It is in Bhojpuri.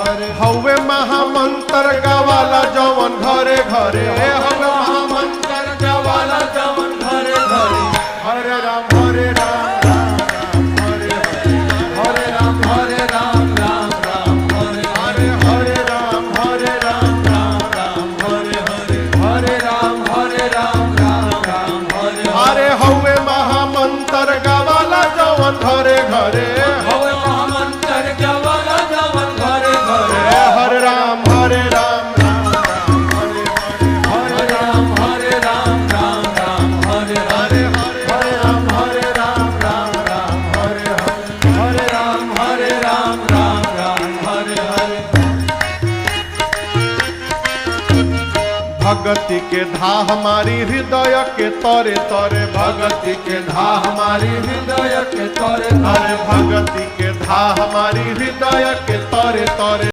हवे महामंत्र गावाला जवन घरे घरे हवे महामंत्र गावाला जवन घरे घरे हरे राम हरे राम हरे राम राम राम हरे हरे हरे राम राम राम हरे हरे हरे राम राम हरे हरे हवे महामंत्र गावाला जवन घरे घरे हवे महामंत्र गावाला जवन घरे घरे हरे राम राम हरे राम राम राम हरे हरे हरे राम राम हरे हरे हरे राम राम हरे हरे भगति के धा हमारी हृदय के तरे तरे भगति के धा हमारी हृदय के तरे तरे भगति के धा हमारी हृदय के तरे तरे